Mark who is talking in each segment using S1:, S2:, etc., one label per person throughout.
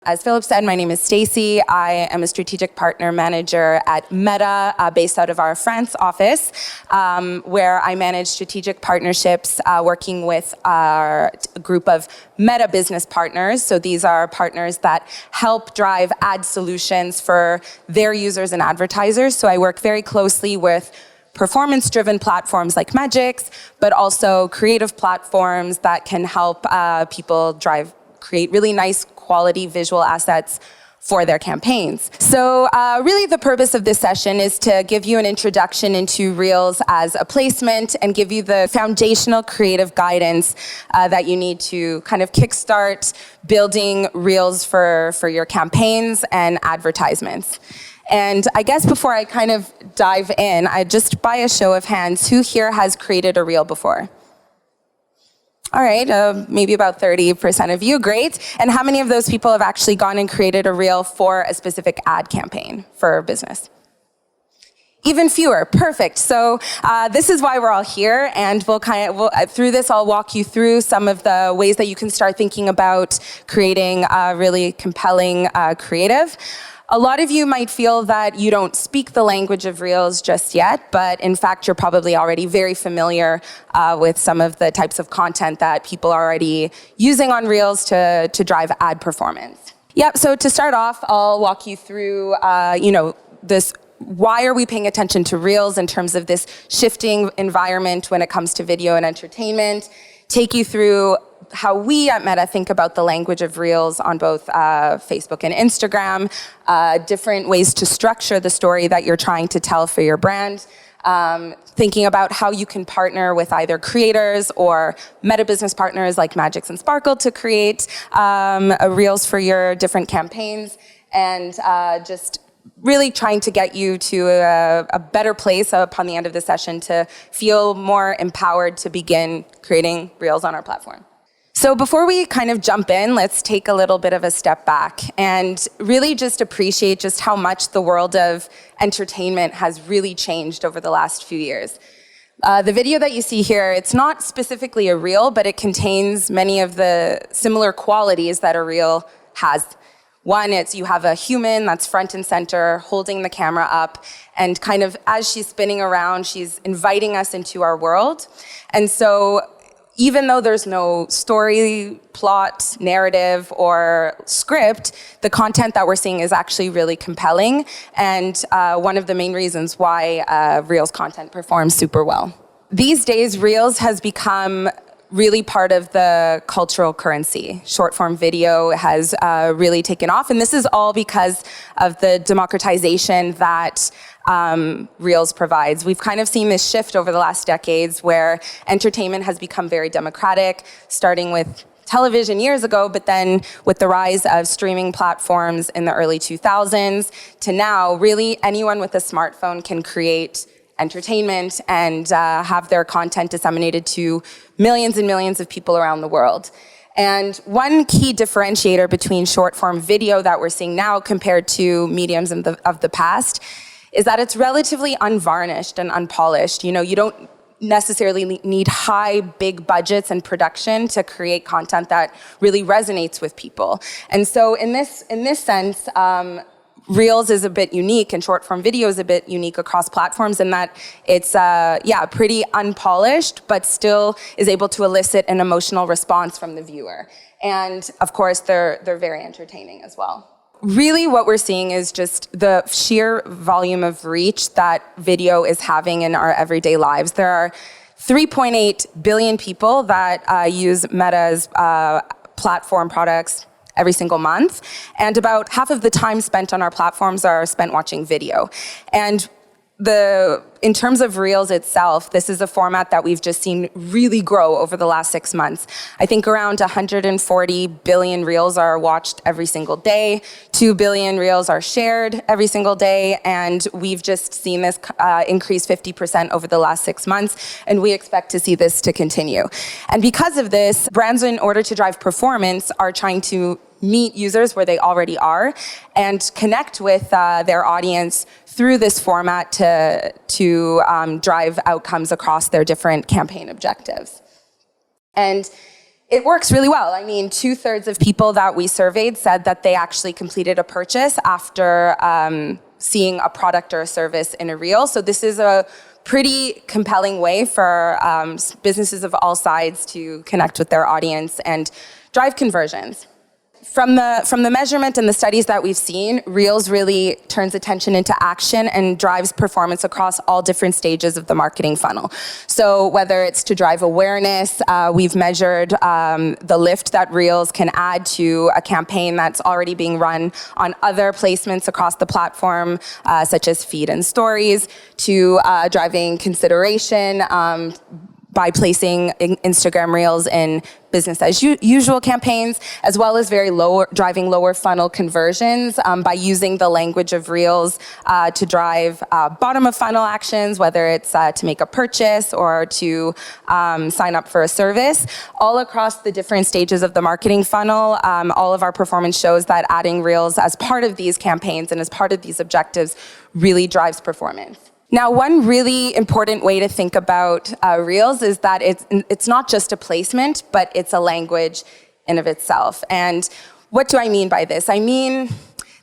S1: As Philip said, my name is Stacey. I am a strategic partner manager at Meta, based out of our France office, where I manage strategic partnerships working with our group of Meta business partners. So these are partners that help drive ad solutions for their users and advertisers. So I work very closely with performance-driven platforms like Magix, but also creative platforms that can help people create really nice quality visual assets for their campaigns. So really the purpose of this session is to give you an introduction into Reels as a placement and give you the foundational creative guidance that you need to kind of kickstart building Reels for your campaigns and advertisements. And I guess before I kind of dive in, just by a show of hands, who here has created a Reel before? All right, maybe about 30% of you, great. And how many of those people have actually gone and created a Reel for a specific ad campaign for a business? Even fewer, perfect. So this is why we're all here, and through this I'll walk you through some of the ways that you can start thinking about creating a really compelling creative. A lot of you might feel that you don't speak the language of Reels just yet, but in fact, you're probably already very familiar with some of the types of content that people are already using on Reels to drive ad performance. Yep, so to start off, I'll walk you through, this. Why are we paying attention to Reels in terms of this shifting environment when it comes to video and entertainment? Take you through how we at Meta think about the language of Reels on both Facebook and Instagram, different ways to structure the story that you're trying to tell for your brand, thinking about how you can partner with either creators or Meta business partners like Magix and Sparkle to create Reels for your different campaigns, and just really trying to get you to a better place upon the end of the session to feel more empowered to begin creating Reels on our platform. So before we kind of jump in, let's take a little bit of a step back and really just appreciate just how much the world of entertainment has really changed over the last few years. The video that you see here, it's not specifically a Reel, but it contains many of the similar qualities that a Reel has. One, it's you have a human that's front and center, holding the camera up, and kind of as she's spinning around, she's inviting us into our world. And so even though there's no story, plot, narrative, or script, the content that we're seeing is actually really compelling, and one of the main reasons why Reels content performs super well. These days, Reels has become really part of the cultural currency. Short form video has really taken off, and this is all because of the democratization that Reels provides. We've kind of seen this shift over the last decades where entertainment has become very democratic, starting with television years ago, but then with the rise of streaming platforms in the early 2000s to now, really anyone with a smartphone can create entertainment and have their content disseminated to millions and millions of people around the world. And one key differentiator between short form video that we're seeing now compared to mediums of the past is that it's relatively unvarnished and unpolished. You don't necessarily need high, big budgets and production to create content that really resonates with people. And so in this sense, Reels is a bit unique, and short form video is a bit unique across platforms in that it's pretty unpolished, but still is able to elicit an emotional response from the viewer. And of course, they're very entertaining as well. Really what we're seeing is just the sheer volume of reach that video is having in our everyday lives. There are 3.8 billion people that use Meta's platform products every single month, and about half of the time spent on our platforms are spent watching video. And in terms of Reels itself, this is a format that we've just seen really grow over the last 6 months. I think around 140 billion Reels are watched every single day, 2 billion Reels are shared every single day, and we've just seen this increase 50% over the last 6 months, and we expect to see this to continue. And because of this, brands, in order to drive performance, are trying to meet users where they already are and connect with their audience through this format to drive outcomes across their different campaign objectives. And It works really well. I mean, 2/3 of people that we surveyed said that they actually completed a purchase after seeing a product or a service in a reel. So this is a pretty compelling way for businesses of all sides to connect with their audience and drive conversions. From the measurement and the studies that we've seen, Reels really turns attention into action and drives performance across all different stages of the marketing funnel. So whether it's to drive awareness, we've measured the lift that Reels can add to a campaign that's already being run on other placements across the platform, such as feed and stories, to driving consideration by placing Instagram Reels in business as usual campaigns, as well as driving lower funnel conversions by using the language of Reels to drive bottom of funnel actions, whether it's to make a purchase or to sign up for a service. All across the different stages of the marketing funnel, all of our performance shows that adding Reels as part of these campaigns and as part of these objectives really drives performance. Now, one really important way to think about Reels is that it's not just a placement, but it's a language in of itself. And what do I mean by this? I mean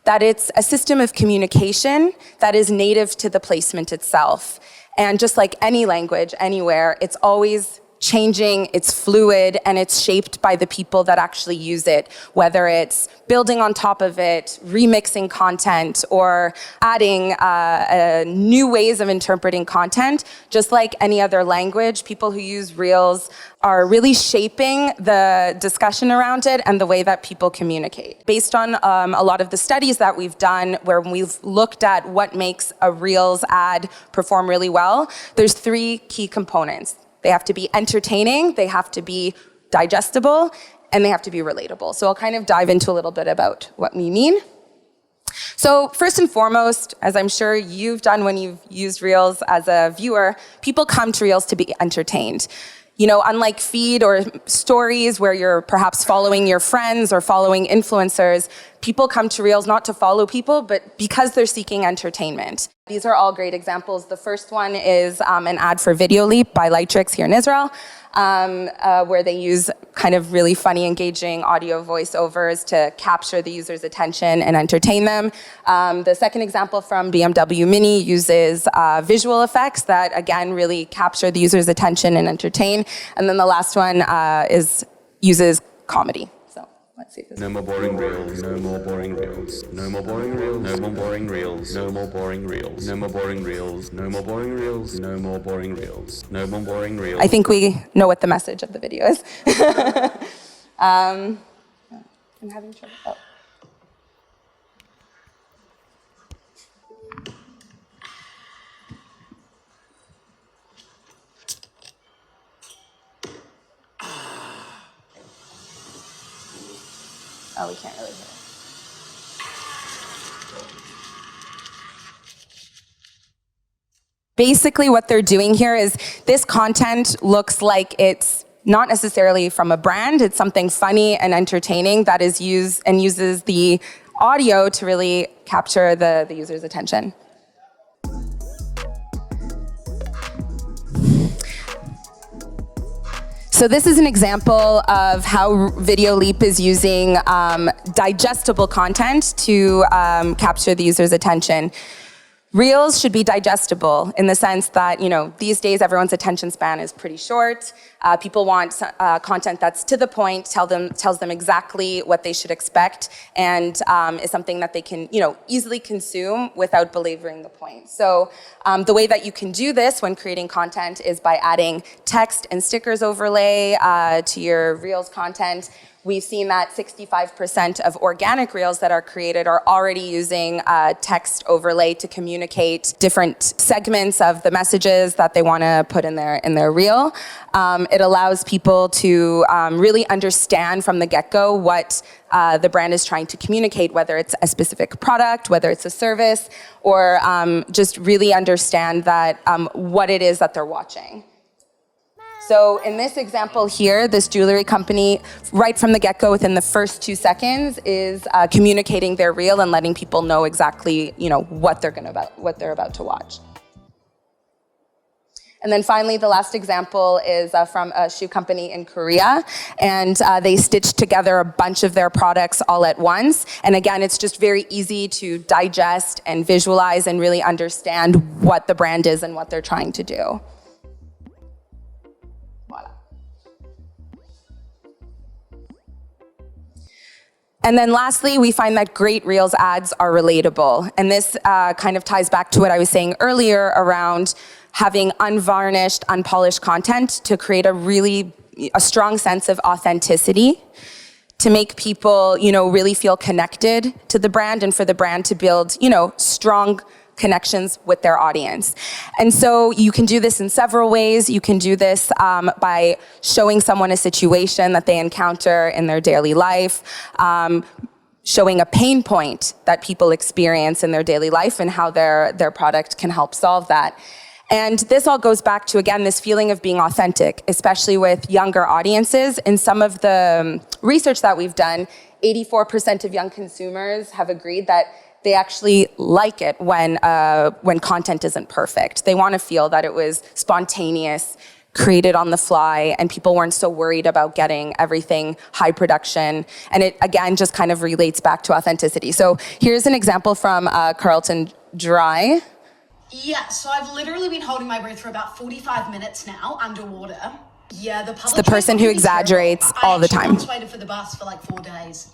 S1: that it's a system of communication that is native to the placement itself. And just like any language, anywhere, it's always changing, it's fluid, and it's shaped by the people that actually use it, whether it's building on top of it, remixing content, or adding new ways of interpreting content. Just like any other language, people who use Reels are really shaping the discussion around it and the way that people communicate. Based on a lot of the studies that we've done, where we've looked at what makes a Reels ad perform really well, there's 3 key components. They have to be entertaining, they have to be digestible, and they have to be relatable. So I'll kind of dive into a little bit about what we mean. So first and foremost, as I'm sure you've done when you've used Reels as a viewer, people come to Reels to be entertained. You know, unlike feed or stories where you're perhaps following your friends or following influencers, people come to Reels not to follow people, but because they're seeking entertainment. These are all great examples. The first one is an ad for Video Leap by Lightrix here in Israel, where they use kind of really funny, engaging audio voiceovers to capture the user's attention and entertain them. The second example from BMW Mini uses visual effects that, again, really capture the user's attention and entertain. And then the last one uses comedy. Let's see if this
S2: No more boring reels, no more boring reels, no more boring reels, no more boring reels, no more boring reels, no more boring reels, no more boring reels, no more boring reels, no more boring reels.
S1: I think we know what the message of the video is. I'm having trouble. Oh. Oh, we can't really hear it. Basically, what they're doing here is this content looks like it's not necessarily from a brand. It's something funny and entertaining that is used and uses the audio to really capture the user's attention. So this is an example of how Video Leap is using digestible content to capture the user's attention. Reels should be digestible in the sense that, you know, these days everyone's attention span is pretty short. People want content that's to the point, tells them exactly what they should expect, and is something that they can, you know, easily consume without belaboring the point. So the way that you can do this when creating content is by adding text and stickers overlay to your Reels content. We've seen that 65% of organic Reels that are created are already using text overlay to communicate different segments of the messages that they want to put in their Reel. It allows people to really understand from the get-go what the brand is trying to communicate, whether it's a specific product, whether it's a service, or just really understand that what it is that they're watching. So in this example here, this jewelry company, right from the get-go, within the first 2 seconds, is communicating their Reel and letting people know exactly, you know, what they're about to watch. And then finally, the last example is from a shoe company in Korea, and they stitched together a bunch of their products all at once. And again, it's just very easy to digest and visualize and really understand what the brand is and what they're trying to do. Voila. And then lastly, we find that great Reels ads are relatable. And this kind of ties back to what I was saying earlier around having unvarnished, unpolished content to create a strong sense of authenticity, to make people, really feel connected to the brand and for the brand to build, strong connections with their audience. And so you can do this in several ways. You can do this by showing someone a situation that they encounter in their daily life, showing a pain point that people experience in their daily life and how their product can help solve that. And this all goes back to, again, this feeling of being authentic, especially with younger audiences. In some of the research that we've done, 84% of young consumers have agreed that they actually like it when content isn't perfect. They want to feel that it was spontaneous, created on the fly, and people weren't so worried about getting everything high production. And it, again, just kind of relates back to authenticity. So here's an example from Carlton Dry.
S3: Yeah, so I've literally been holding my breath for about 45 minutes now, underwater. Yeah, the public...
S1: It's the person who exaggerates all the time.
S3: I actually waited for the bus for like 4 days.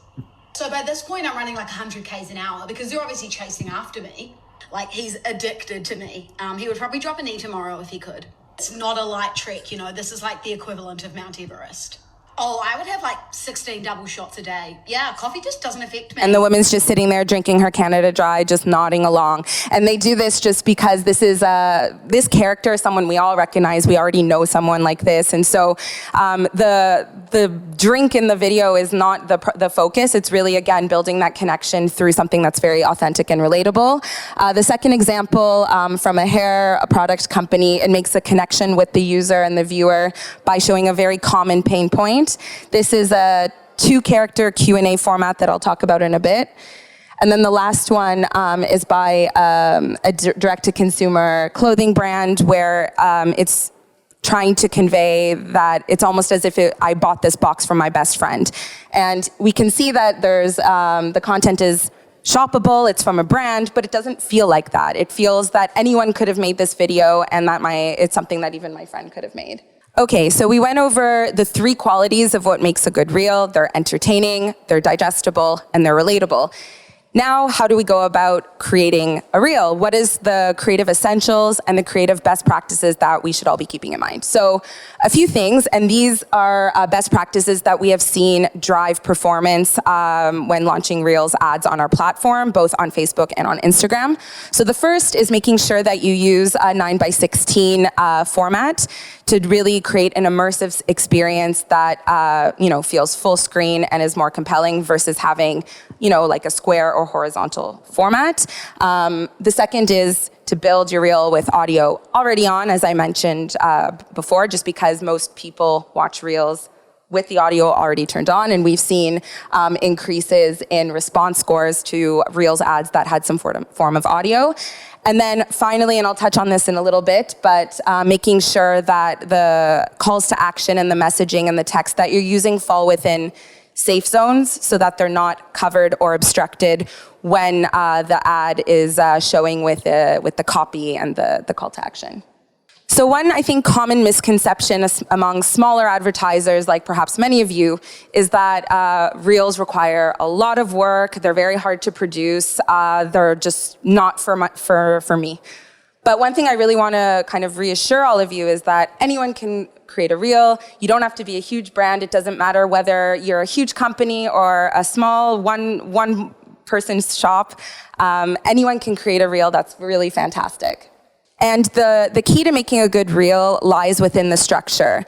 S3: So by this point, I'm running like 100 Ks an hour because they're obviously chasing after me. Like, he's addicted to me. He would probably drop a knee tomorrow if he could. It's not a light trek, this is like the equivalent of Mount Everest. Oh, I would have like 16 double shots a day. Yeah, coffee just doesn't affect me.
S1: And the woman's just sitting there drinking her Canada Dry, just nodding along. And they do this just because this is this character is someone we all recognize. We already know someone like this. And so the drink in the video is not the focus. It's really, again, building that connection through something that's very authentic and relatable. The second example from a hair product company, it makes a connection with the user and the viewer by showing a very common pain point. This is a 2-character Q&A format that I'll talk about in a bit. And then the last one is by a direct-to-consumer clothing brand where it's trying to convey that it's almost as if I bought this box from my best friend. And we can see that there's the content is shoppable, it's from a brand, but it doesn't feel like that. It feels that anyone could have made this video and that it's something that even my friend could have made. Okay, so we went over the 3 qualities of what makes a good reel. They're entertaining, they're digestible, and they're relatable. Now, how do we go about creating a reel? What is the creative essentials and the creative best practices that we should all be keeping in mind? So a few things, and these are best practices that we have seen drive performance when launching Reels ads on our platform, both on Facebook and on Instagram. So the first is making sure that you use a 9:16 format to really create an immersive experience that feels full screen and is more compelling versus having like a square or horizontal format. The second is to build your reel with audio already on, as I mentioned before, just because most people watch reels with the audio already turned on, and we've seen increases in response scores to Reels ads that had some form of audio. And then finally, and I'll touch on this in a little bit, but making sure that the calls to action and the messaging and the text that you're using fall within safe zones so that they're not covered or obstructed when the ad is showing with the copy and the call to action. So one, I think, common misconception among smaller advertisers, like perhaps many of you, is that Reels require a lot of work, they're very hard to produce, they're just not for me. But one thing I really want to kind of reassure all of you is that anyone can create a reel. You don't have to be a huge brand. It doesn't matter whether you're a huge company or a small one person's shop. Anyone can create a reel that's really fantastic. And the key to making a good reel lies within the structure.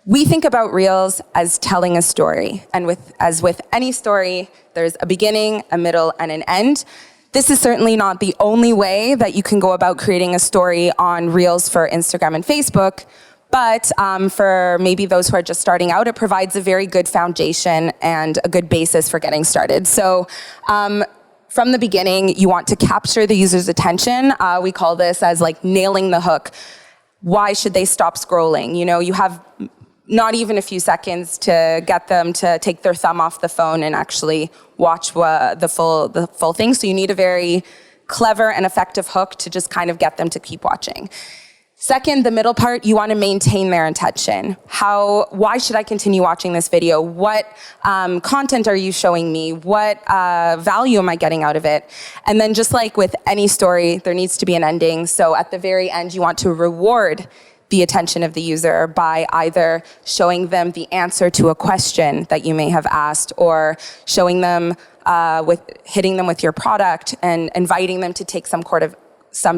S1: We think about reels as telling a story. And as with any story, there's a beginning, a middle, and an end. This is certainly not the only way that you can go about creating a story on Reels for Instagram and Facebook, but for maybe those who are just starting out, it provides a very good foundation and a good basis for getting started. So from the beginning, you want to capture the user's attention. We call this as like nailing the hook. why should they stop scrolling? You know, you have not even a few seconds to get them to take their thumb off the phone and actually watch the full thing. So you need a very clever and effective hook to just kind of get them to keep watching. Second, the middle part, you want to maintain their attention. Why should I continue watching this video? What content are you showing me? What value am I getting out of it? And then just like with any story, there needs to be an ending. So at the very end, you want to reward the attention of the user by either showing them the answer to a question that you may have asked, or showing them hitting them with your product and inviting them to take some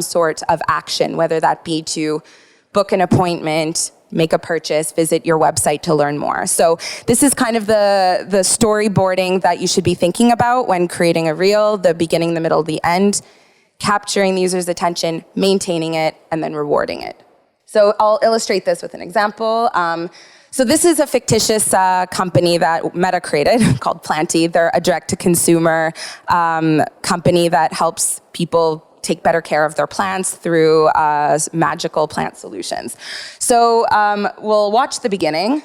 S1: sort of action, whether that be to book an appointment, make a purchase, visit your website to learn more. So this is kind of the storyboarding that you should be thinking about when creating a reel: the beginning, the middle, the end, capturing the user's attention, maintaining it, and then rewarding it. So I'll illustrate this with an example. So this is a fictitious company that Meta created called Planty. They're a direct-to-consumer company that helps people take better care of their plants through magical plant solutions. So we'll watch the beginning.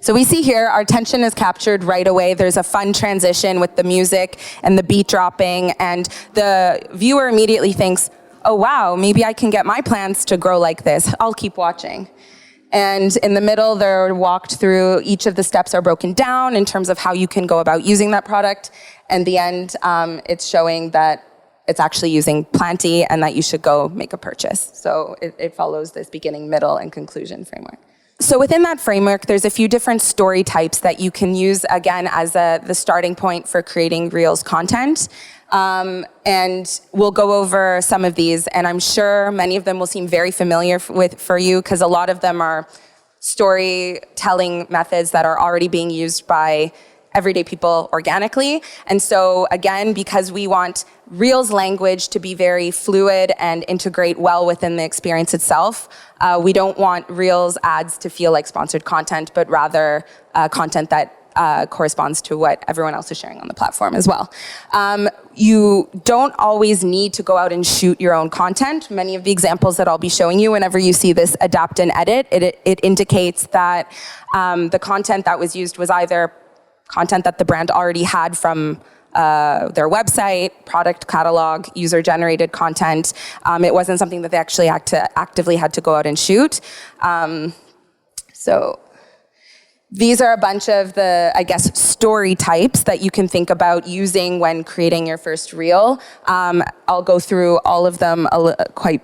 S1: So we see here, our attention is captured right away. There's a fun transition with the music and the beat dropping, and the viewer immediately thinks, oh wow, maybe I can get my plants to grow like this. I'll keep watching. And in the middle, they're walked through, each of the steps are broken down in terms of how you can go about using that product. And the end, it's showing that it's actually using Planty and that you should go make a purchase. So it follows this beginning, middle, and conclusion framework. So within that framework, there's a few different story types that you can use, again, as the starting point for creating Reels content. And we'll go over some of these, and I'm sure many of them will seem very familiar for you, because a lot of them are storytelling methods that are already being used by everyday people organically. And so again, because we want Reels language to be very fluid and integrate well within the experience itself, we don't want Reels ads to feel like sponsored content, but rather content that corresponds to what everyone else is sharing on the platform as well. You don't always need to go out and shoot your own content. Many of the examples that I'll be showing you, whenever you see this adapt and edit, it indicates that the content that was used was either content that the brand already had from their website, product catalog, user-generated content. It wasn't something that they actually actively had to go out and shoot. So these are a bunch of the, I guess, story types that you can think about using when creating your first reel. I'll go through all of them quite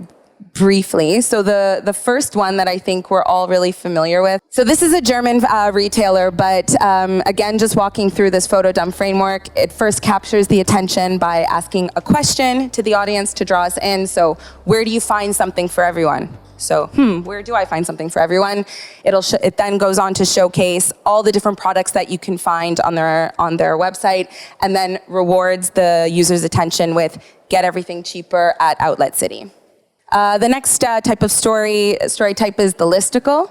S1: briefly. So the first one that I think we're all really familiar with. So this is a German retailer, but again, just walking through this photo dump framework, it first captures the attention by asking a question to the audience to draw us in. So where do you find something for everyone? So, where do I find something for everyone? It then goes on to showcase all the different products that you can find on their website, and then rewards the user's attention with get everything cheaper at Outlet City. The next type of story type is the listicle.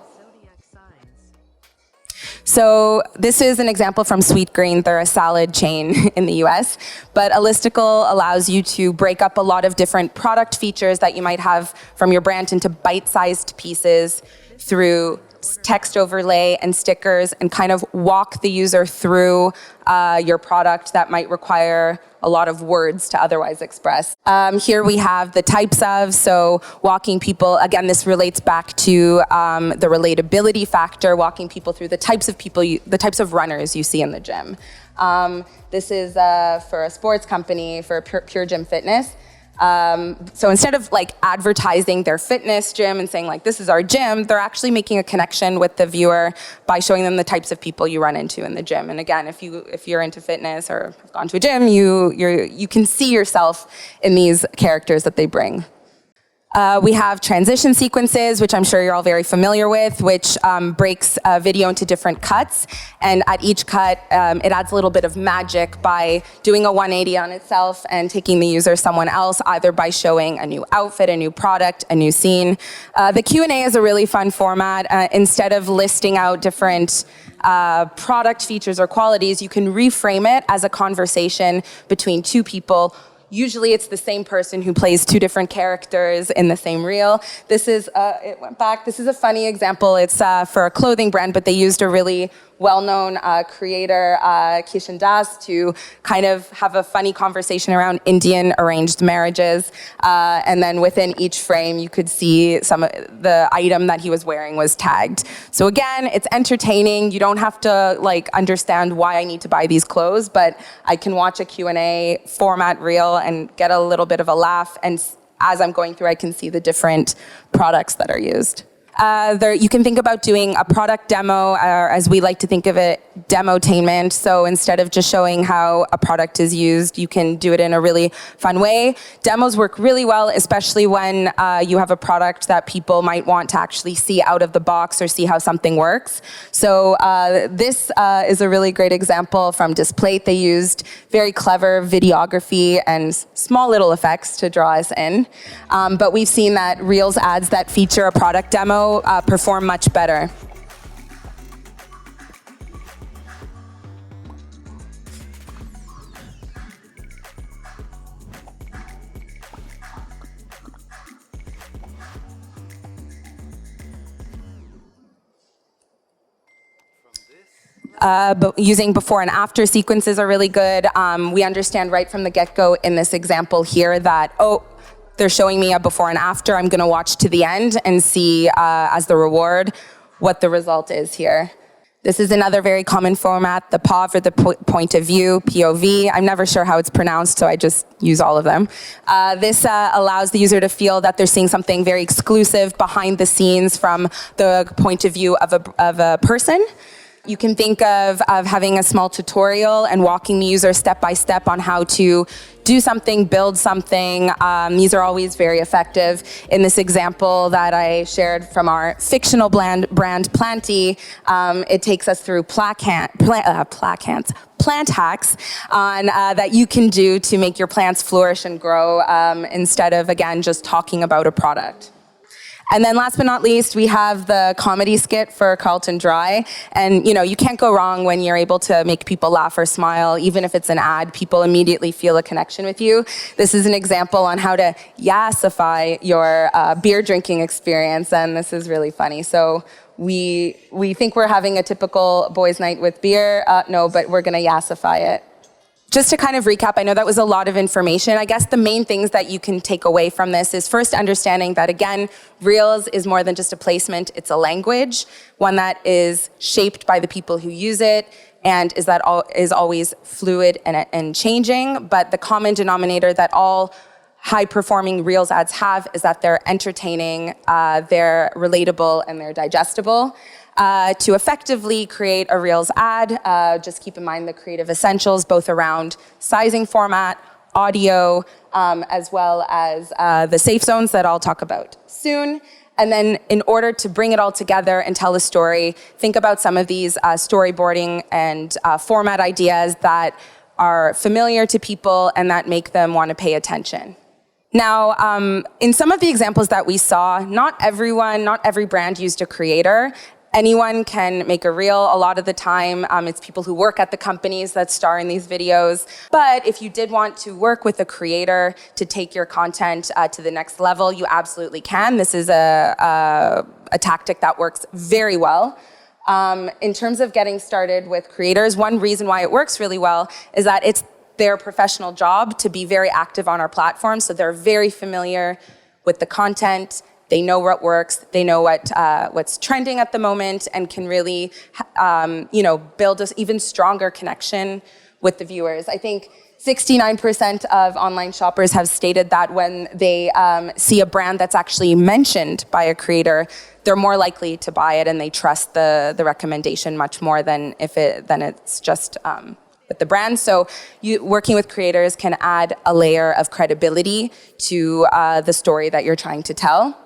S1: So this is an example from Sweetgreen. They're a salad chain in the US. But a listicle allows you to break up a lot of different product features that you might have from your brand into bite-sized pieces through text overlay and stickers, and kind of walk the user through your product that might require a lot of words to otherwise express. Here we have the types of, so walking people, again, this relates back to the relatability factor, walking people through the types of runners you see in the gym. This is for a sports company, for Pure Gym Fitness. So instead of like advertising their fitness gym and saying like, this is our gym, they're actually making a connection with the viewer by showing them the types of people you run into in the gym. And again, if you're into fitness or have gone to a gym, you can see yourself in these characters that they bring. We have transition sequences, which I'm sure you're all very familiar with, which breaks a video into different cuts. And at each cut, it adds a little bit of magic by doing a 180 on itself and taking the user somewhere else, either by showing a new outfit, a new product, a new scene. The Q&A is a really fun format. Instead of listing out different product features or qualities, you can reframe it as a conversation between two people Usually it's the same person who plays two different characters in the same reel. This is, it went back, this is a funny example. It's for a clothing brand, but they used a really well-known creator, Kishan Das, to kind of have a funny conversation around Indian arranged marriages. And then within each frame, you could see some of the item that he was wearing was tagged. So again, it's entertaining. You don't have to like understand why I need to buy these clothes, but I can watch a Q&A format reel and get a little bit of a laugh. And as I'm going through, I can see the different products that are used. You can think about doing a product demo, or as we like to think of it, demotainment. So instead of just showing how a product is used, you can do it in a really fun way. Demos work really well, especially when you have a product that people might want to actually see out of the box or see how something works. So this is a really great example from Displate. They used very clever videography and small little effects to draw us in. But we've seen that Reels ads that feature a product demo perform much better. But using before and after sequences are really good. We understand right from the get-go in this example here that, oh, they're showing me a before and after. I'm going to watch to the end and see as the reward what the result is here. This is another very common format, the POV, or the point of view, POV. I'm never sure how it's pronounced, so I just use all of them. This allows the user to feel that they're seeing something very exclusive behind the scenes from the point of view of a person. You can think of having a small tutorial and walking the user step by step on how to do something, build something. These are always very effective. In this example that I shared from our fictional brand Planty, it takes us through plant hacks on that you can do to make your plants flourish and grow instead of, again, just talking about a product. And then last but not least, we have the comedy skit for Carlton Dry. And you know, you can't go wrong when you're able to make people laugh or smile. Even if it's an ad, people immediately feel a connection with you. This is an example on how to yassify your beer drinking experience, and this is really funny. So we think we're having a typical boys' night with beer. No, but we're gonna yassify it. Just to kind of recap, I know that was a lot of information. I guess the main things that you can take away from this is first understanding that, again, Reels is more than just a placement, it's a language, one that is shaped by the people who use it and is always fluid and changing. But the common denominator that all high-performing Reels ads have is that they're entertaining, they're relatable, and they're digestible. To effectively create a Reels ad, just keep in mind the creative essentials, both around sizing format, audio, as well as the safe zones that I'll talk about soon. And then in order to bring it all together and tell a story, think about some of these storyboarding and format ideas that are familiar to people and that make them want to pay attention. Now, in some of the examples that we saw, not every brand used a creator. Anyone can make a reel. A lot of the time, it's people who work at the companies that star in these videos. But if you did want to work with a creator to take your content to the next level, you absolutely can. This is a tactic that works very well. In terms of getting started with creators, one reason why it works really well is that it's their professional job to be very active on our platform. So they're very familiar with the content. They know what works, they know what's trending at the moment, and can really build an even stronger connection with the viewers. I think 69% of online shoppers have stated that when they see a brand that's actually mentioned by a creator, they're more likely to buy it and they trust the recommendation much more than it's just with the brand. So working with creators can add a layer of credibility to the story that you're trying to tell.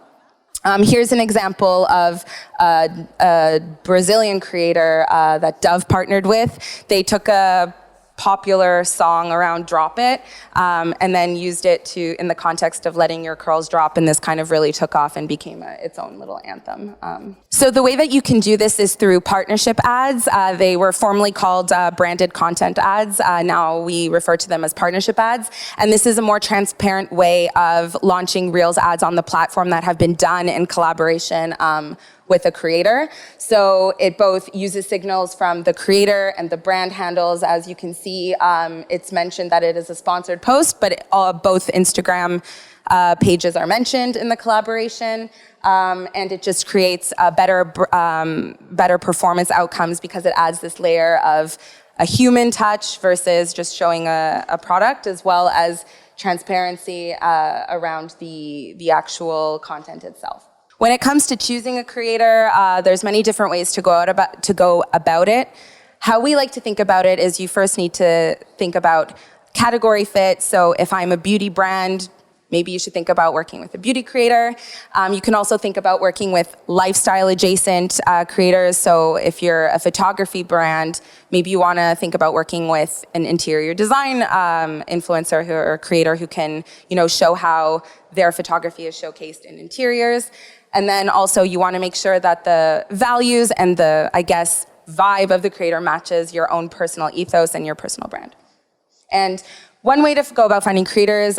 S1: Here's an example of a Brazilian creator that Dove partnered with. They took a popular song around Drop It, and then used it in the context of letting your curls drop, and this kind of really took off and became its own little anthem. So the way that you can do this is through partnership ads. They were formerly called branded content ads. Now we refer to them as partnership ads, and this is a more transparent way of launching Reels ads on the platform that have been done in collaboration with a creator. So it both uses signals from the creator and the brand handles. As you can see, it's mentioned that it is a sponsored post, but both Instagram pages are mentioned in the collaboration. And it just creates better performance outcomes because it adds this layer of a human touch versus just showing a product, as well as transparency around the actual content itself. When it comes to choosing a creator, there's many different ways to go about it. How we like to think about it is you first need to think about category fit. So if I'm a beauty brand, maybe you should think about working with a beauty creator. You can also think about working with lifestyle adjacent creators. So if you're a photography brand, maybe you want to think about working with an interior design influencer or creator who can, show how their photography is showcased in interiors. And then also you want to make sure that the values and the, vibe of the creator matches your own personal ethos and your personal brand. And one way to go about finding creators,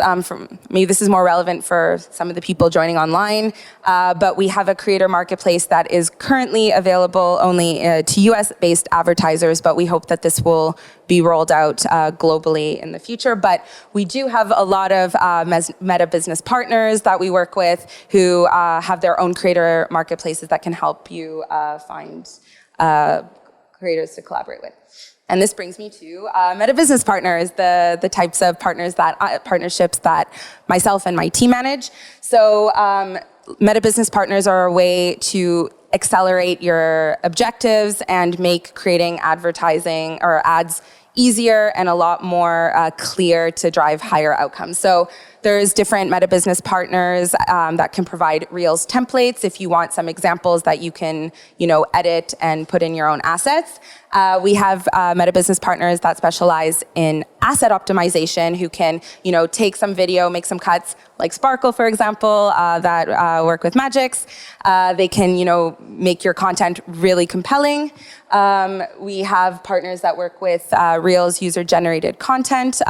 S1: maybe this is more relevant for some of the people joining online, but we have a creator marketplace that is currently available only to US-based advertisers, but we hope that this will be rolled out globally in the future. But we do have a lot of Meta business partners that we work with who have their own creator marketplaces that can help you find creators to collaborate with. And this brings me to Meta Business Partners, the types of partnerships that myself and my team manage. So Meta Business Partners are a way to accelerate your objectives and make creating advertising or ads easier and a lot more clear to drive higher outcomes. So there's different Meta Business Partners that can provide Reels templates if you want some examples that you can, edit and put in your own assets. We have Meta Business Partners that specialize in asset optimization who can, take some video, make some cuts, like Sparkle, for example, that work with Magix. They can, make your content really compelling. We have partners that work with Reels user-generated content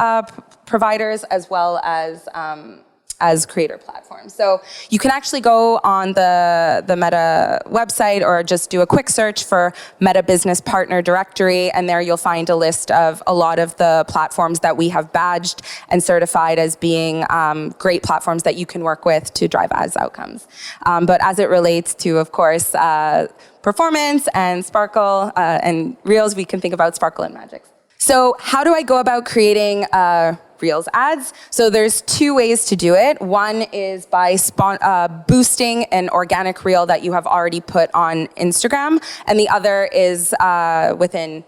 S1: providers, as well as creator platforms. So you can actually go on the Meta website or just do a quick search for Meta Business Partner Directory, and there you'll find a list of a lot of the platforms that we have badged and certified as being great platforms that you can work with to drive ads outcomes. But as it relates to, of course, performance and Sparkle and Reels, we can think about Sparkle and Magix. So how do I go about creating Reels ads? So there's two ways to do it. One is by boosting an organic reel that you have already put on Instagram, and the other is within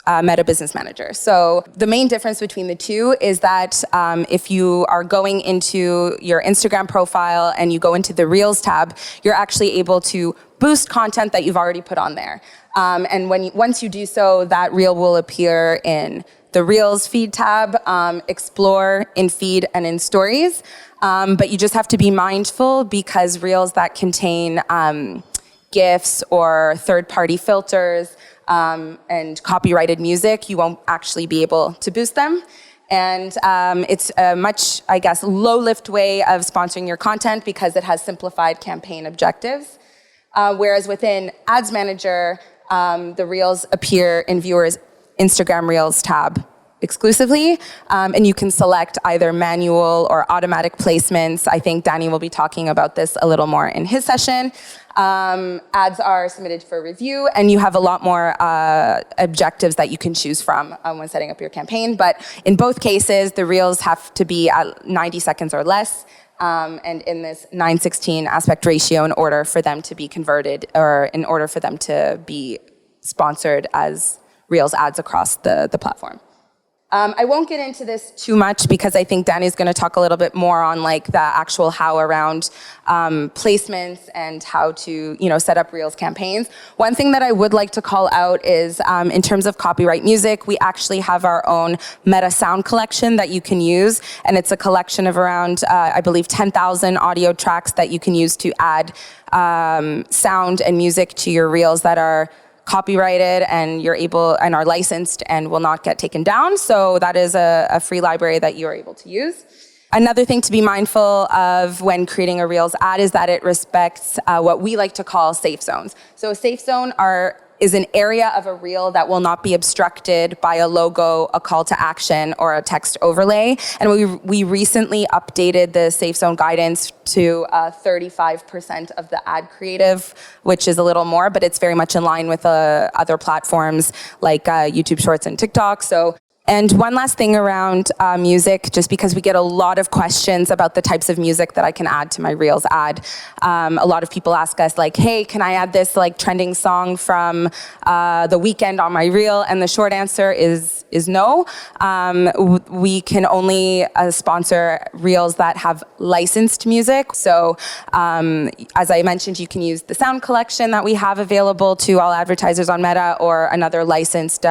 S1: Meta Business Manager. So the main difference between the two is that if you are going into your Instagram profile and you go into the Reels tab, you're actually able to boost content that you've already put on there. And once you do so, that reel will appear in the Reels feed tab, Explore, in feed, and in stories. But you just have to be mindful because Reels that contain GIFs or third-party filters and copyrighted music, you won't actually be able to boost them. And it's a much, low-lift way of sponsoring your content because it has simplified campaign objectives. Whereas within Ads Manager, the Reels appear in viewers' Instagram Reels tab exclusively, and you can select either manual or automatic placements. I think Danny will be talking about this a little more in his session. Ads are submitted for review, and you have a lot more objectives that you can choose from when setting up your campaign. But in both cases, the Reels have to be at 90 seconds or less, and in this 9:16 aspect ratio in order for them to be converted, or in order for them to be sponsored as Reels ads across the platform. I won't get into this too much because I think Danny's going to talk a little bit more on like the actual how around placements and how to, set up Reels campaigns. One thing that I would like to call out is in terms of copyright music, we actually have our own Meta sound collection that you can use, and it's a collection of around, I believe, 10,000 audio tracks that you can use to add sound and music to your Reels that are copyrighted and are licensed and will not get taken down. So that is a free library that you are able to use. Another thing to be mindful of when creating a Reels ad is that it respects what we like to call safe zones. So a safe zone is an area of a reel that will not be obstructed by a logo, a call to action, or a text overlay. And we recently updated the safe zone guidance to 35% of the ad creative, which is a little more, but it's very much in line with other platforms like YouTube Shorts and TikTok. And one last thing around music, just because we get a lot of questions about the types of music that I can add to my Reels ad. A lot of people ask us like, hey, can I add this like trending song from The Weeknd on my Reel? And the short answer is no. We can only sponsor Reels that have licensed music. So as I mentioned, you can use the sound collection that we have available to all advertisers on Meta, or another licensed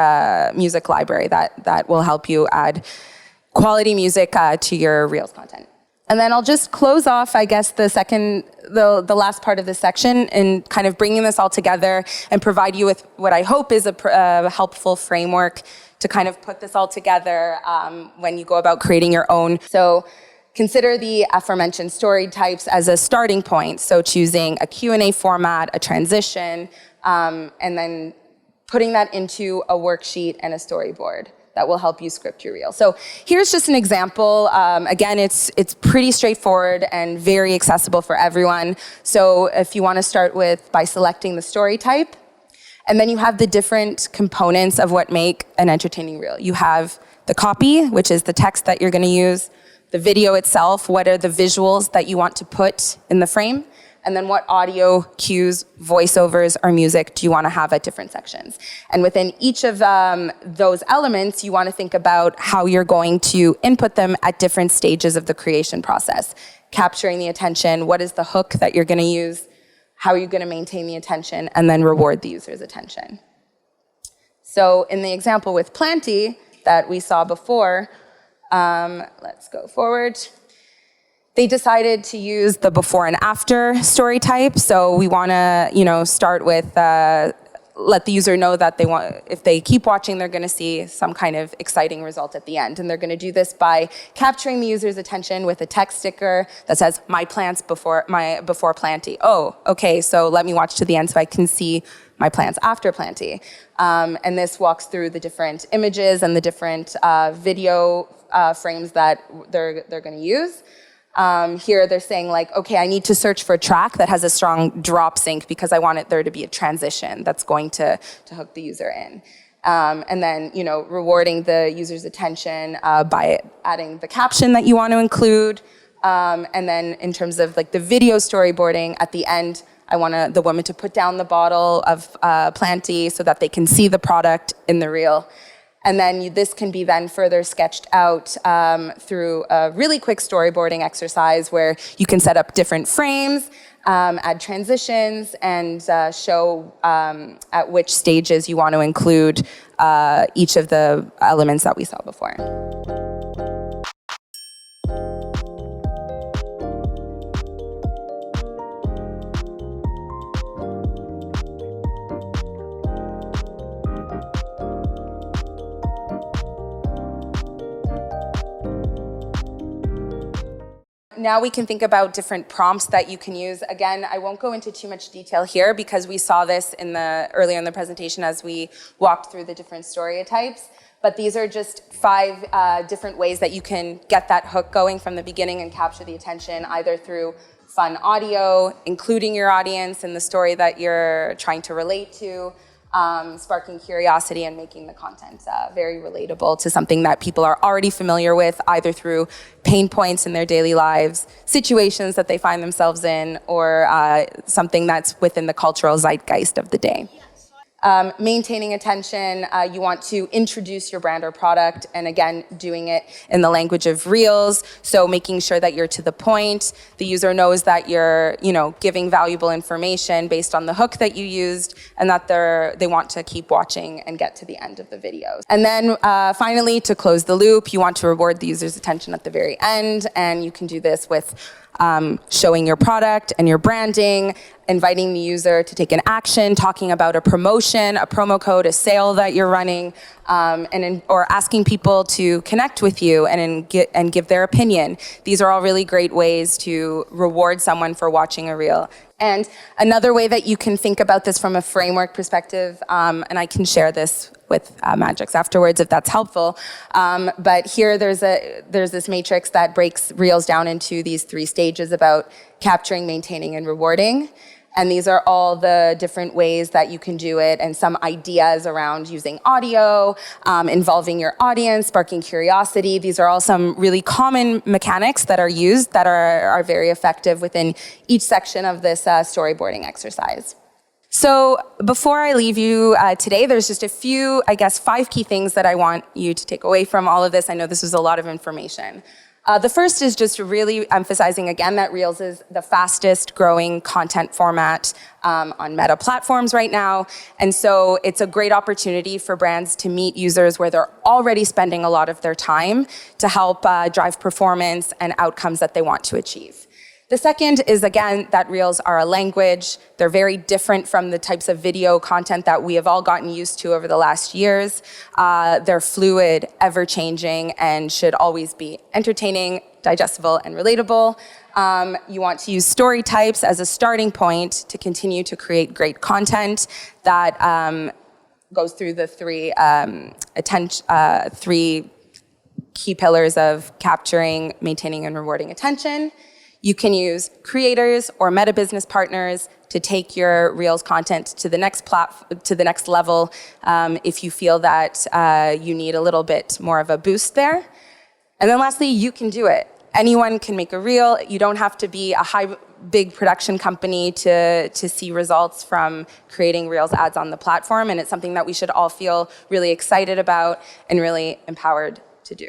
S1: music library that will help you add quality music to your Reels content. And then I'll just close off, I guess, the last part of this section in kind of bringing this all together and provide you with what I hope is a helpful framework to kind of put this all together when you go about creating your own. So consider the aforementioned story types as a starting point. So choosing a Q&A format, a transition, and then putting that into a worksheet and a storyboard that will help you script your reel. So here's just an example. Again, it's pretty straightforward and very accessible for everyone. So if you want to start by selecting the story type, and then you have the different components of what make an entertaining reel. You have the copy, which is the text that you're going to use, the video itself, what are the visuals that you want to put in the frame, and then what audio cues, voiceovers, or music do you want to have at different sections. And within each of those elements, you want to think about how you're going to input them at different stages of the creation process. Capturing the attention, what is the hook that you're going to use, how are you going to maintain the attention, and then reward the user's attention. So in the example with Planty that we saw before, let's go forward. They decided to use the before and after story type. So we want to, start with let the user know that if they keep watching, they're going to see some kind of exciting result at the end. And they're going to do this by capturing the user's attention with a text sticker that says, my plants before Planty. Oh, okay, so let me watch to the end so I can see my plants after Planty. And this walks through the different images and the different video frames that they're going to use. Here they're saying like, okay, I need to search for a track that has a strong drop sync because I want there to be a transition that's going to hook the user in. And then, rewarding the user's attention by adding the caption that you want to include. And then in terms of like the video storyboarding, at the end, I want the woman to put down the bottle of Planty so that they can see the product in the reel. And then this can be then further sketched out through a really quick storyboarding exercise where you can set up different frames, add transitions, and show at which stages you want to include each of the elements that we saw before. Now we can think about different prompts that you can use. Again, I won't go into too much detail here because we saw this earlier in the presentation as we walked through the different story types. But these are just 5 different ways that you can get that hook going from the beginning and capture the attention, either through fun audio, including your audience in the story that you're trying to relate to, sparking curiosity and making the content very relatable to something that people are already familiar with, either through pain points in their daily lives, situations that they find themselves in, or something that's within the cultural zeitgeist of the day. Maintaining attention, you want to introduce your brand or product, and again, doing it in the language of Reels, so making sure that you're to the point, the user knows that you're, giving valuable information based on the hook that you used, and that they want to keep watching and get to the end of the videos. And then finally, to close the loop, you want to reward the user's attention at the very end, and you can do this with showing your product and your branding, inviting the user to take an action, talking about a promotion, a promo code, a sale that you're running, or asking people to connect with you and give their opinion. These are all really great ways to reward someone for watching a reel. And another way that you can think about this from a framework perspective, and I can share this with Magix afterwards if that's helpful, but here there's this matrix that breaks Reels down into these 3 stages about capturing, maintaining, and rewarding. And these are all the different ways that you can do it, and some ideas around using audio, involving your audience, sparking curiosity. These are all some really common mechanics that are used that are very effective within each section of this storyboarding exercise. So before I leave you today, there's just a few, 5 key things that I want you to take away from all of this. I know this is a lot of information. The first is just really emphasizing again that Reels is the fastest growing content format on Meta platforms right now. And so it's a great opportunity for brands to meet users where they're already spending a lot of their time to help drive performance and outcomes that they want to achieve. The second is, again, that Reels are a language. They're very different from the types of video content that we have all gotten used to over the last years. They're fluid, ever-changing, and should always be entertaining, digestible, and relatable. You want to use story types as a starting point to continue to create great content that goes through the 3 key pillars of capturing, maintaining, and rewarding attention. You can use creators or meta business partners to take your Reels content to the next level if you feel that you need a little bit more of a boost there. And then lastly, you can do it. Anyone can make a Reel. You don't have to be a big production company to see results from creating Reels ads on the platform, and it's something that we should all feel really excited about and really empowered to do.